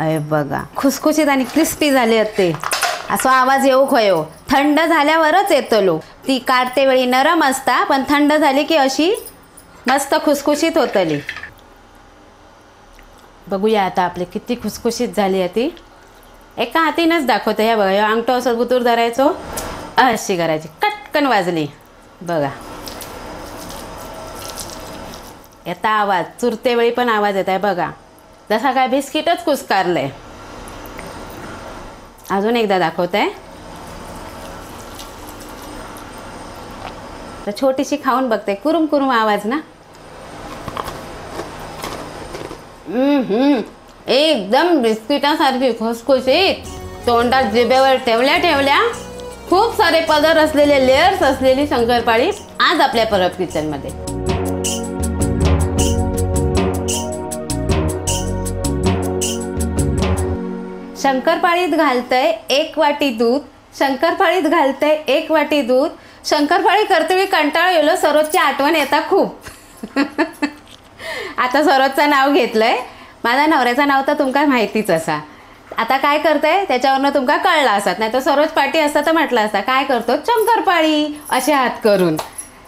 अरे बघा खुसखुशीत आणि क्रिस्पी झाले असते. असो आवाज येऊ खयो. थंड झाल्यावरच येतलो. ती काढते वेळी नरम असता पण थंड झाली की अशी मस्त खुसखुशीत होतली. बघूया आता आपले किती खुसखुशीत झाली आहे ती. एका हातीनंच दाखवते. ह्या बघा अंगठा असं बुतूर धरायचो अशी करायची कटकन वाजली बघा. येता आवाज चुरते वेळी पण आवाज येत आहे बघा. जसा काय बिस्किटच कुस्कारलंय. अजून एकदा दाखवते. तर छोटीशी खाऊन बघते. कुरुम कुरुम आवाज ना. एकदम बिस्किटासारखी खुसखुशीत. तोंडात जिभेवर ठेवल्या ठेवल्या खूप सारे पदर असलेले लेयर्स असलेली शंकरपाळी आज आपल्या परब किचनमध्ये. शंकरपाळीत घालतंय 1 वाटी दूध. शंकरपाळीत घालतंय 1 वाटी दूध. शंकरपाळी करते कंटाळा येलो. सरोजची आठवण येता खूप. आता सरोजचं नाव घेतलंय. माझ्या नवऱ्याचं नाव तर तुमका माहितीच असा. आता काय करतंय त्याच्यावरनं तुमका कळला असत. नाही तर सरोज पाटी असता तर म्हटलं असता काय करतो शंकरपाळी असे हात करून.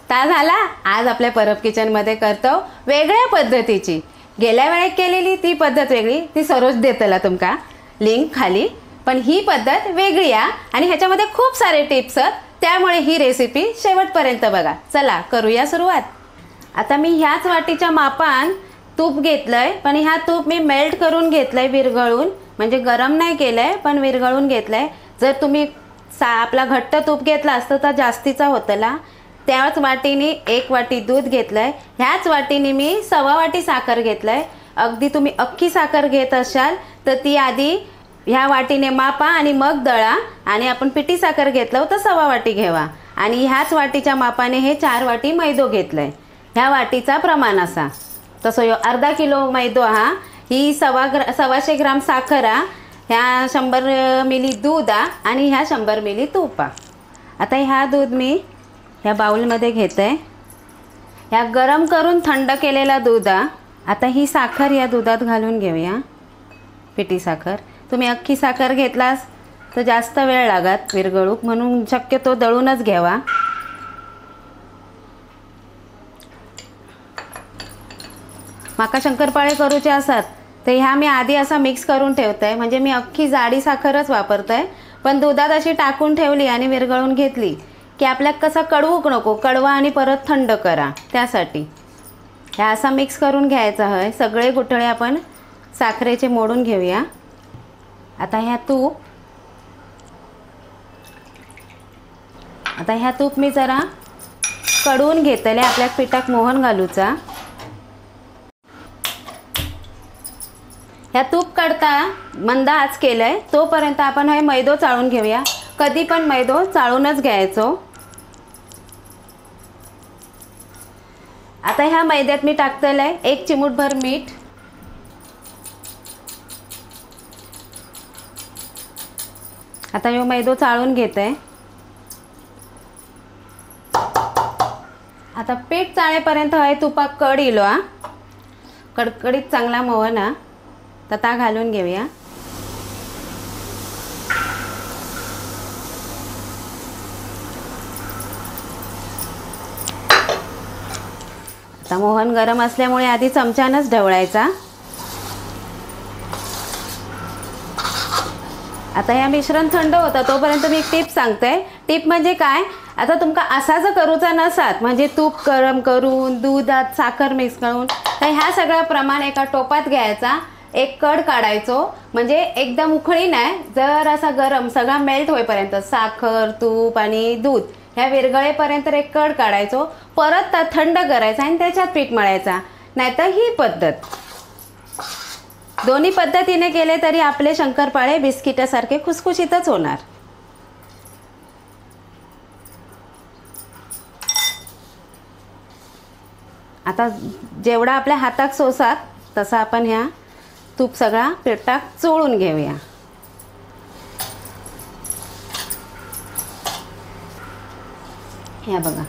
ता झाला आज आपल्या परब किचनमध्ये करतो वेगळ्या पद्धतीची. गेल्या वेळेत केलेली ती पद्धत वेगळी. ती सरोज देतला तुमका लिंक खाली. पण ही पद्धत वेगळी आहे आणि ह्याच्यामध्ये खूप सारे टिप्स आहेत. त्यामुळे ही रेसिपी शेवटपर्यंत बघा. चला करूया सुरुवात. आता मी ह्याच वाटीच्या मापान तूप घेतलंय. पण ह्या तूप मी मेल्ट करून घेतलंय विरघळून. म्हणजे गरम नाही केलंय पण विरघळून घेतलंय. जर तुम्ही आपला घट्ट तूप घेतला असतं तर जास्तीचा होतला. त्याच वाटीने 1 वाटी दूध घेतलंय. ह्याच वाटीने मी 1/2 वाटी साखर घेतलंय. अगदी तुम्ही अख्खी साखर घेत असाल तर ती आधी ह्या वाटीने मापा आणि मग दळा. आणि आपण पिठी साखर घेतलं तर 1/2 वाटी घ्यावा. आणि ह्याच वाटीच्या मापाने हे 4 वाटी मैदो घेतलंय. ह्या वाटीचा प्रमाण असा. तसं 1/2 किलो मैदो हा. ही 125 ग्राम साखर हा. ह्या 100 मिली दूध हा. आणि ह्या 100 मिली तूप हा. आता ह्या दूध मी ह्या बाउलमध्ये घेते. ह्या गरम करून थंड केलेला दूध हा. आता ही साखर या दुधात घालून घेऊया. पिठी साखर. तुम्ही अख्खी साखर घेतलास तर जास्त वेळ लागत विरघळूक म्हणून शक्यतो दळूनच घ्यावा. माका शंकरपाळे करूचे असतात तर ह्या मी आधी असा मिक्स करून ठेवते. म्हणजे मी अख्खी जाडी साखरच वापरते. पण दुधात अशी टाकून ठेवली आणि विरघळून घेतली की आपल्याला कसा कडवूक नको. कडवा आणि परत थंड करा त्यासाठी ह्या असा मिक्स करून घ्यायचा आहे. सगळे गुठळे आपण साखरेचे मोडून घेऊया. आता ह्या तूप मी जरा कडवून घेतले. आपल्या पिठाक मोहन घालूचा. ह्या तूप काढता मंद आच केलंय तोपर्यंत आपण हे मैदो चाळून घेऊया. कधी पण मैदो चाळूनच घ्यायचो. आता ह्या मैद्यात मी टाकतलंय 1 चिमूटभर मीठ. आता ह्यो मैदो चाळून घेते. आता पीठ चाळेपर्यंत हय तुपाक कड इलो हा. कडकडीत चांगला मोहन हा. तर ता घालून घेऊया. आता मोहन गरम असल्यामुळे आधी चमच्यानंच ढवळायचा. आता हे मिश्रण थंड होतं तोपर्यंत मी एक टिप सांगते. टिप म्हणजे काय. आता तुमका असा जर करूचा नसात म्हणजे तूप गरम करून दुधात साखर मिक्स करून तर ह्या सगळं प्रमाण एका टोपात घ्यायचा. एक कड काढायचो म्हणजे एकदम उखळी नाही. जर असा गरम सगळा मेल्ट होईपर्यंत साखर तूप आणि दूध ह्या विरघळेपर्यंत एक कड काढायचो. परत थंड करायचा आणि त्याच्यात पीठ मळायचा. नाहीतर ही पद्धत. दोन्ही पद्धतीने केले तरी आपले शंकरपाळे बिस्किटासारखे खुसखुशीतच होणार. आता जेवढा आपल्या हातात सोसात तसा आपण ह्या तूप सगळा पिठात चोळून घेऊया. ह्या बघा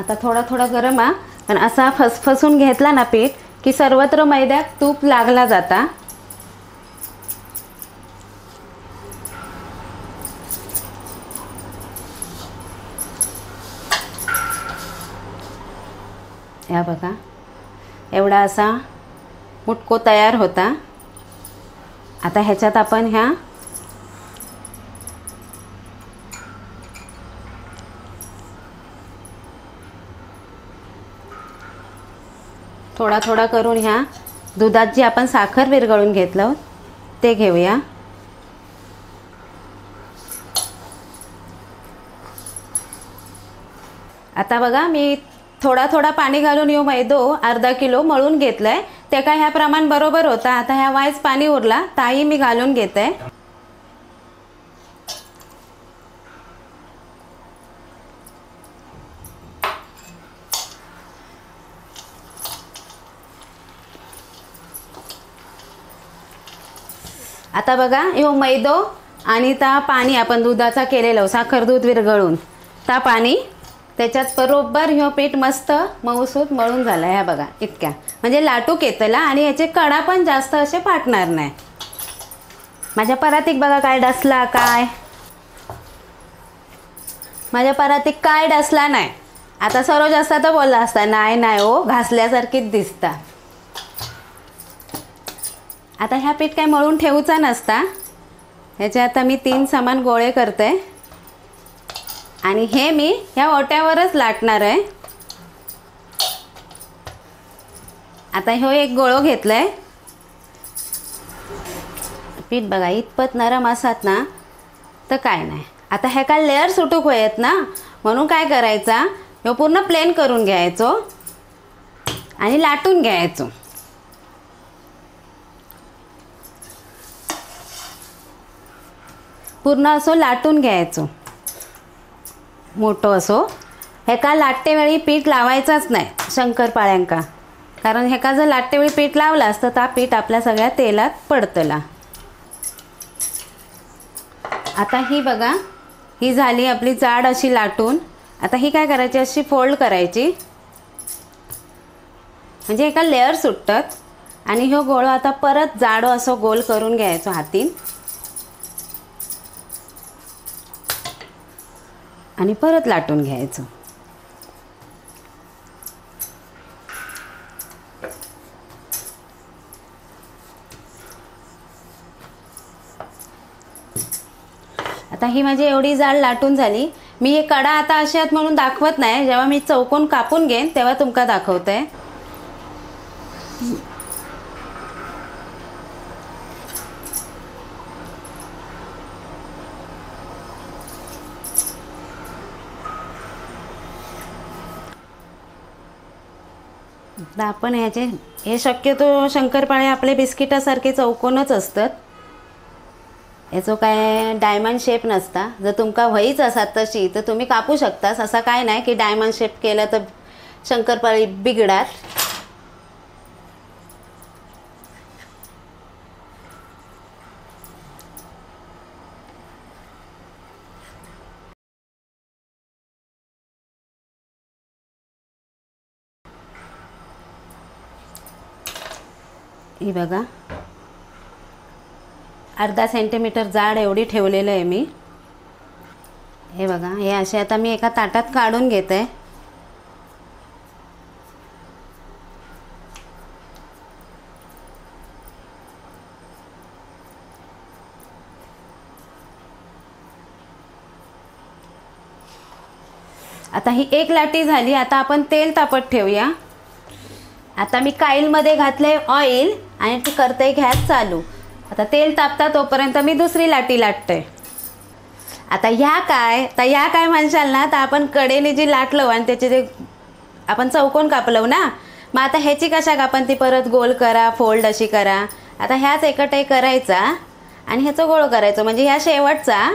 आता थोडा थोडा गरम हा. पण असा फसफसून घेतला ना पीठ की सर्वत्र मैद्यात तूप लागला जाता। या बघा एवढा असा मुटको तयार होता। आता ह्याच्यात आपण ह्या थोडा थोडा करून ह्या दुधात जी आपण साखर विरघळून घेतलं ते घेऊया। आता बघा मी थोडा थोडा पाणी घालून यो मैदो अर्धा किलो मळून घेतलाय। ते काय ह्या प्रमाण बरोबर होता। आता ह्या वायच पाणी उरला ताई मी घालून घेते। आता बघा ह्यो मैदो आणि ता पाणी आपण दुधाचा केलेलो साखर दूध विरघळून ता पाणी त्याच्यात बरोबर ह्यो पीठ मस्त मऊसूत मळून झाला। ह्या बघा इतक्या म्हणजे लाटूक येतला आणि याचे कडा पण जास्त असे फाटणार नाही। माझ्या परातीक बघा काय डसला काय, माझ्या परातीक काय डसला नाही। आता सरोज असता तर बोलला असता नाही नाही ओ घासल्यासारखीच दिसता। आता ह्या पीठ काय मळून ठेवूचा नसता। ह्याचे आता मी 3 समान गोळे करते आणि हे मी ह्या ओट्यावरच लाटणार आहे। आता ह्यो एक गोळो घेतलाय। पीठ बघा इतपत नरम असत ना तर काय नाही। आता ह्या काय लेअर सुटूक होयत ना म्हणून काय करायचा ह्यो पूर्ण प्लेन करून घ्यायचो आणि लाटून घ्यायचो। पूर्ण असो लाटून घ्यायचो मोठो असो। हेका लाटते वेळी पीठ लावायचाच नाही शंकरपाळ्यांका, कारण हेका जर लाटते वेळी पीठ लावला असतं तर पीठ आपल्या सगळ्या तेलात पडतला। आता ही बघा ही झाली आपली जाड अशी लाटून। आता ही काय करायची अशी फोल्ड करायची म्हणजे एका लेअर सुटतात आणि ह्यो गोळा आता परत जाडो असो गोल करून घ्यायचो हातीन आणि परत लाटून घ्यायचं। आता ही माझी एवढी जाड लाटून झाली। मी हे कडा आता असे आहेत म्हणून दाखवत नाही, जेव्हा मी चौकोन कापून घेईन तेव्हा तुमका दाखवते। आपण ह्याचे हे शक्यतो शंकरपाळे आपले बिस्किटासारखे चौकोनच असतात। याचो काय डायमंड शेप नसता। जर तुमका व्हायच असत तशी तर तुम्ही कापू शकतास, असा काय नाही की डायमंड शेप केला तर शंकरपाळी बिघडात। ही बघा अर्धा सेंटीमीटर जाड एवढी ठेवलेलं आहे मी। हे बघा हे असे आता मी एका ताटात काढून घेते। आता ही एक लाटी झाली। आता आपण तेल तापत ठेवूया। आता मी काईलमध्ये घातले ऑइल आणि ती करते गॅस चालू। आता तेल तापता तोपर्यंत मी दुसरी लाटी लाटते। आता ह्या काय म्हणशाल ना तर आपण कडेने जी लाटलो आणि त्याचे जे आपण चौकोन कापलो ना, मग आता ह्याची कशा आपण ती परत गोल करा फोल्ड अशी करा। आता ह्याच एकटे करायचा आणि ह्याचं गोळ करायचं म्हणजे ह्या शेवटचा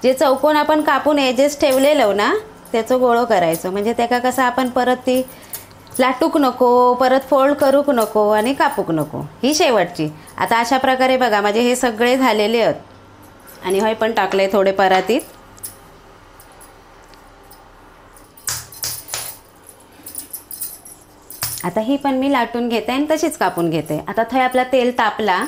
जे चौकोन आपण कापून एजेस ठेवलेलो ना त्याचं गोळ करायचं म्हणजे त्याका कसं आपण परत ती लाटूक नको, परत फोल्ड करूक नको आणि कापूक नको। ही शेवटची। आता अशा प्रकारे बघा म्हणजे हे सगळे झालेले आहेत आणि होय पण टाकले थोडे परातीत। आता ही पण मी लाटून घेते आणि तशीच कापून घेते. आता थंय आपला तेल तापला.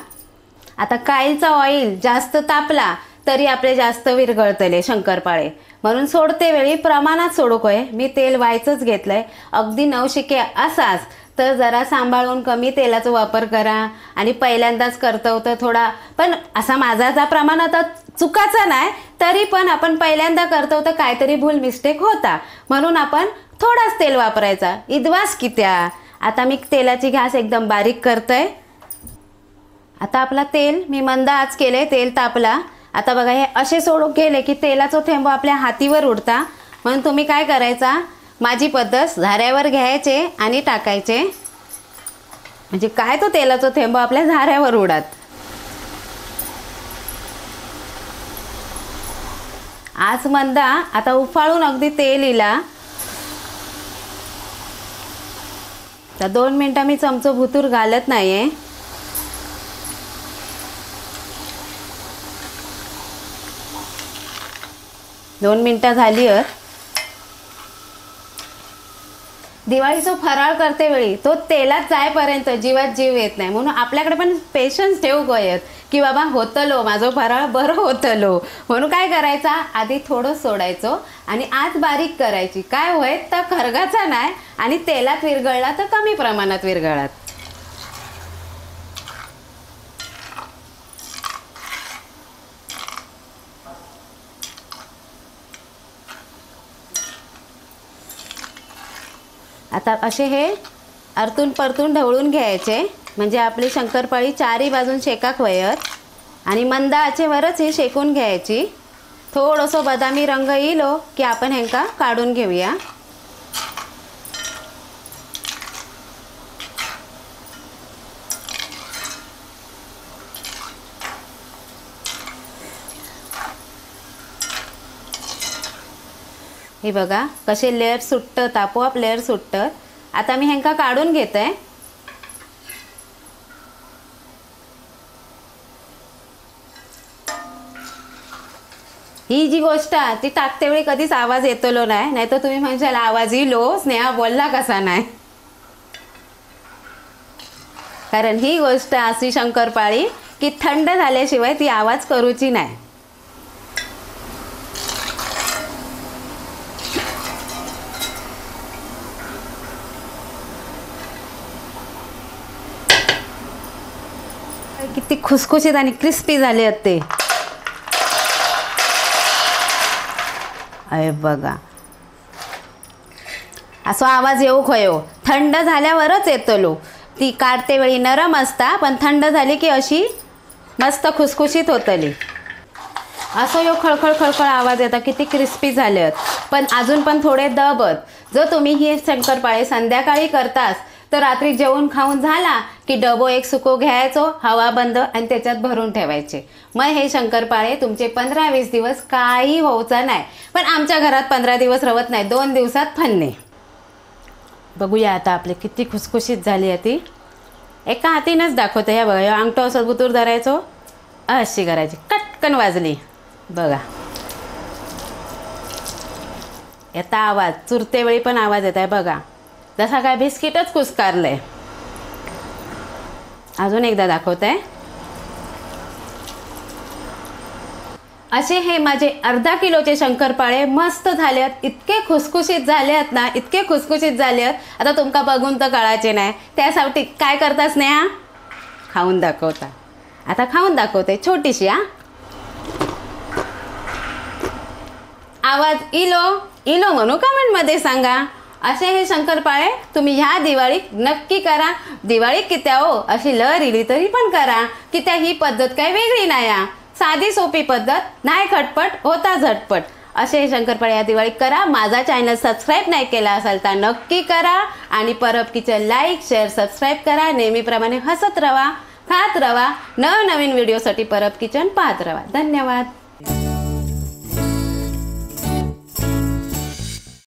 आता कायलचा ऑइल जास्त तापला तरी आपले जास्त विरघळतले शंकरपाळे, म्हणून सोडते वेळी प्रमाणात सोडूक होय. मी तेल व्हायचंच घेतलंय. अगदी नवशिके असाच तर जरा सांभाळून कमी तेलाचा वापर करा. आणि पहिल्यांदाच करतो तर थोडा, पण असा माझा प्रमाण आता चुकाचा नाही, तरी पण आपण पहिल्यांदा करतो तर काहीतरी भूल मिस्टेक होता, म्हणून आपण थोडाच तेल वापरायचा. इदवास कित्या. आता मी तेलाची गॅस एकदम बारीक करतोय. आता आपला तेल मी मंद आच केले, तेल तापला. आता बघा हे असे सोडून गेले की तेलाचं थेंब आपल्या हातीवर उडता, म्हणून तुम्ही काय करायचा, माझी पद्धत झाऱ्यावर घ्यायचे आणि टाकायचे, म्हणजे काय तो तेलाचं थेंब आपल्या झाऱ्यावर उडत. आज मंदा आता उफाळून अगदी तेल इला. तर 2 मिनिटं मी चमचो भुतूर घालत नाहीये. दोन मिनिटं झाली. दिवाळीचा फराळ करते वेळी तो तेलात जायपर्यंत जीवात जीव येत नाही, म्हणून आपल्याकडे पण पेशन्स ठेवू गयत की बाबा होतलो माझं फराळ बरं होतलो. म्हणून काय करायचा, आधी थोडं सोडायचो आणि आत बारीक करायची. काय होय तर खरगाचा नाही आणि तेलात विरघळला तर कमी प्रमाणात विरघळत. आता असे हे आरतून परतून ढवळून घ्यायचे, म्हणजे आपली शंकरपाळी चारी बाजून शेकाक वयत. आणि मंद आचेवरच हे शेकून घ्यायची. थोडंसं बदामी रंग येलो की आपण ह्यांका काढून घेऊया. हे बघा कसे लेअर सुटतात, आपोआप लेअर सुटतात. आता मी ह्यांका काढून घेते. ही जी गोष्ट ती टाकते वेळी कधीच आवाज येतलो नाही, नाहीतर तुम्ही म्हणशाल आवाज इलो स्नेहा बोलला कसा नाही. कारण ही गोष्ट अशी शंकरपाळी की थंड झाल्याशिवाय ती आवाज करूची नाही. किती खुसखुशीत आणि क्रिस्पी झाले आहेत ते. अरे बघा असा आवाज येऊ खयो. थंड झाल्यावरच येतलो. ती काढते वेळी नरम असता, पण थंड झाली की अशी मस्त खुसखुशीत होतली. असं यो खळखळ खळखळ आवाज येतात. किती क्रिस्पी झाले आहेत. पण अजून पण थोडे दबत. जर तुम्ही ही शंकरपाळे संध्याकाळी करतास तर रात्री जेवण खाऊन झाला की डबो एक सुको घ्यायचो हवा बंद आणि त्याच्यात भरून ठेवायचे. मग हे शंकरपाळे तुमचे 15-20 दिवस काही होऊचा नाही. पण आमच्या घरात 15 दिवस रवत नाही, 2 दिवसात फन्ने. बघूया आता आपले किती खुसखुशीत झाली आहे ती. एका हातीनंच दाखवते. या बघा अंगठो असं बुतूर धरायचो, अशी करायची, कटकन वाजली बघा. येता आवाज, चुरते वेळी पण आवाज येत आहे बघा, जसा काय बिस्किटच कुस्कारलंय. अजून एकदा दाखवते. असे हे माझे अर्धा किलोचे शंकरपाळे मस्त झालेत. इतके खुसखुशीत झाले आहेत ना, इतके खुसखुशीत झाले आहेत. आता तुमका बघून तर कळायचे नाही. त्यासाठी काय करता स्नेहा, खाऊन दाखवता. आता खाऊन दाखवते छोटीशी. आवाज इलो इलो म्हणू कमेंटमध्ये सांगा. असे हे शंकरपाळे तुम्ही ह्या दिवाळीत नक्की करा. दिवाळी कित्या हो अशी लहर इली तरी पण करा. कित्या ही पद्धत काही वेगळी नाही. साधी सोपी पद्धत, नाही खटपट होता झटपट. असे हे शंकरपाळे या दिवाळीत करा. माझा चॅनल सबस्क्राईब नाही केला असेल तर नक्की करा. आणि Parab kitchen like share subscribe करा. नेहमीप्रमाणे हसत रवा, खात रवा. नवनवीन व्हिडिओसाठी परब किचन पाहत रवा. धन्यवाद.